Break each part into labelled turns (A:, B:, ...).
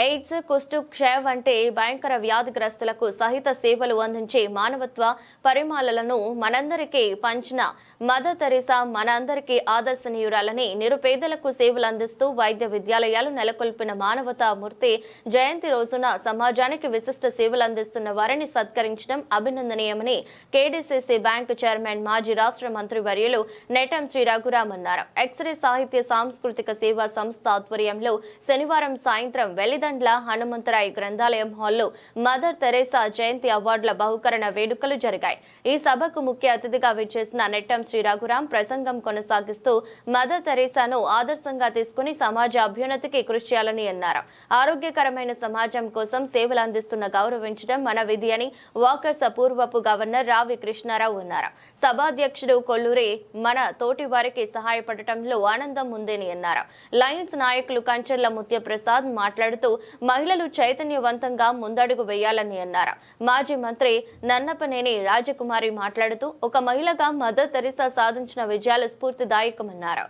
A: AIDS కుష్టు క్షయ వంటి భయంకర వ్యాధిగ్రస్తులకు సహిత సేవలు అందించే మానవత్వ పరిమాణాలను మనందరికీ పంచిన మదర్ తెరీసా మనందరికీ ఆదర్శనీయురాలని నిరుపేదలకు సేవలు అందిస్తూ వైద్య విద్యాలయాలు నెలకొల్పిన మానవతా మూర్తి జయంతి రోజున సమాజానికి విశిష్ట సేవలు అందిస్తున్న వారిని సత్కరించడం అభినందనీయమని కేడీసీసీ బ్యాంక్ చైర్మన్ మాజీ రాష్ట్ర మంత్రి వర్యులు నెట్టం శ్రీ రఘురామ్ అన్నారు. ఎక్స్రే సాహిత్య సాంస్కృతిక సేవా సంస్థ ఆధ్వర్యంలో శనివారం సాయంత్రం వెల్లిదండ్ల హనుమంతరాయ్ గ్రంథాలయం హాల్లో మదర్ తెరీసా జయంతి అవార్డుల బహుకరణ వేడుకలు జరిగాయి. ఈ సభకు ముఖ్య అతిథిగా విచ్చేసిన నెట్టం శ్రీ రఘురామ్ ప్రసంగం కొనసాగిస్తూ మదర్ తెరీసాను ఆదర్శంగా తీసుకుని సమాజ అభ్యున్నతికి కృషి చేయాలని అన్నారు. ఆరోగ్యకరమైన సమాజం కోసం సేవలు అందిస్తున్న గౌరవించడం మన విధి అని వాకర్స్ పూర్వపు గవర్నర్ రావి కృష్ణారావు అన్నారు. సభాధ్యక్షుడు కొల్లూరి మన తోటి వారికి సహాయపడటంలో ఆనందం ఉందని అన్నారు. లయన్స్ నాయకులు కంచర్ల ముత్యప్రసాద్ మాట్లాడుతూ మహిళలు చైతన్యవంతంగా ముందడుగు వేయాలని అన్నారు. మాజీ మంత్రి నన్నపనేని రాజకుమారి మాట్లాడుతూ ఒక మహిళగా మదర్ తెరీసా సాధించిన విజయాలు స్ఫూర్తిదాయకమన్నారు.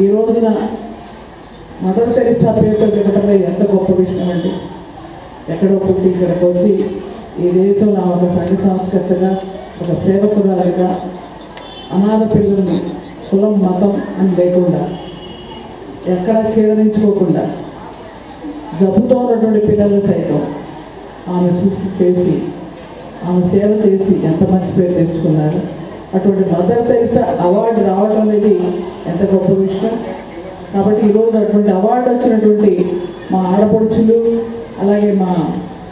B: ఈ రోజున మదర్ తెరీసా పేరుతో వినటంలో ఎంత గొప్ప విషయం అండి. ఎక్కడో పుట్టి ఇక్కడికి వచ్చి ఈ దేశంలో ఒక సంఘ సంస్కర్తగా ఒక సేవకురాలుగా అనాథ పిల్లల్ని కులం మతం అని లేకుండా ఎక్కడా ఛేదరించుకోకుండా జబ్బుతో ఉన్నటువంటి పిల్లలు సైతం ఆమె సృష్టి చేసి ఆమె సేవ చేసి ఎంత మంచి పేరు తెచ్చుకున్నారు. అటువంటి మదర్ తెరీసా అవార్డు రావడం అనేది ఎంత గొప్ప విషయం. కాబట్టి ఈరోజు అటువంటి అవార్డు వచ్చినటువంటి మా ఆడపడుచులు అలాగే మా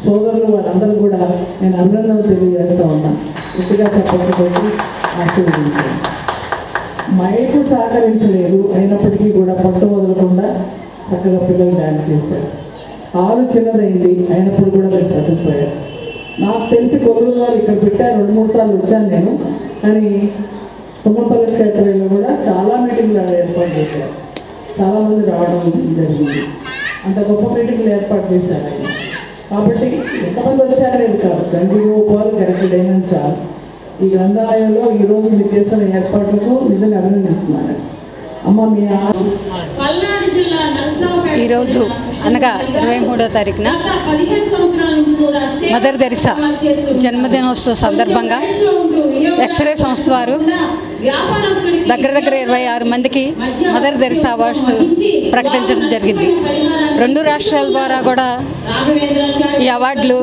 B: సోదరులు వారందరూ కూడా నేను అభినందనలు తెలియజేస్తూ ఉన్నాను. గట్టిగా చెప్పకపోతే ఆశీర్వదించాను. మైకు సహకరించలేదు, అయినప్పటికీ కూడా పట్టు వదలకుండా చక్కగా పిల్లలు డ్యాన్స్ చేశారు. ఆరు చిన్నదైంది, అయినప్పుడు కూడా మీరు చదువుపోయారు. నాకు తెలిసి కొల్లూరు వారు ఇక్కడ పెట్టారు, 2-3 సార్లు వచ్చాను నేను. కానీ తుమ్మపల్లి క్షేత్రంలో కూడా చాలా మీటింగ్లు ఏర్పాటు చేశారు, చాలామంది రావడం జరిగింది. అంత గొప్ప మీటింగ్లు ఏర్పాటు చేశారు ఆయన. కాబట్టి ఎంతమంది వచ్చారనేది కాదు, గంగిగోపాలు గరికడైన చాలు. ఈ గ్రంథాలయంలో ఈరోజు మీరు చేసిన ఏర్పాట్లకు నిజంగా అభినందిస్తున్నాను. అమ్మ మీ
C: ఈరోజు అనగా 23వ తారీఖున మదర్ తెరీసా జన్మదినోత్సవ సందర్భంగా ఎక్స్రే సంస్థ వారు దగ్గర 26 మందికి మదర్ తెరీసా అవార్డ్స్ ప్రకటించడం జరిగింది. 2 రాష్ట్రాల ద్వారా కూడా ఈ అవార్డులు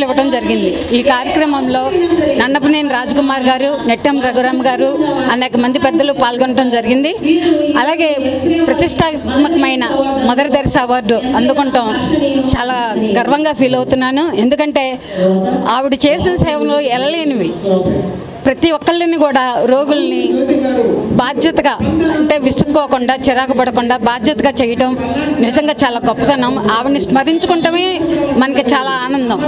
C: ఇవ్వడం జరిగింది. ఈ కార్యక్రమంలో నన్నపనేని రాజకుమార్ గారు, నెట్టం రఘురామ్ గారు, అనేక మంది పెద్దలు పాల్గొనడం జరిగింది. అలాగే ప్రతిష్టాత్మకమైన మదర్ తెరీసా అవార్డు అందుకుంటాం చాలా గర్వంగా ఫీల్ అవుతున్నాను. ఎందుకంటే ఆవిడ చేసిన సేవలు ఎలలేనివి. ప్రతి ఒక్కళ్ళని కూడా రోగుల్ని బాధ్యతగా అంటే విసుక్కోకుండా చిరాకు పడకుండా బాధ్యతగా చేయటం నిజంగా చాలా గొప్పతనం. ఆవిడని స్మరించుకుంటమే మనకి చాలా ఆనందం.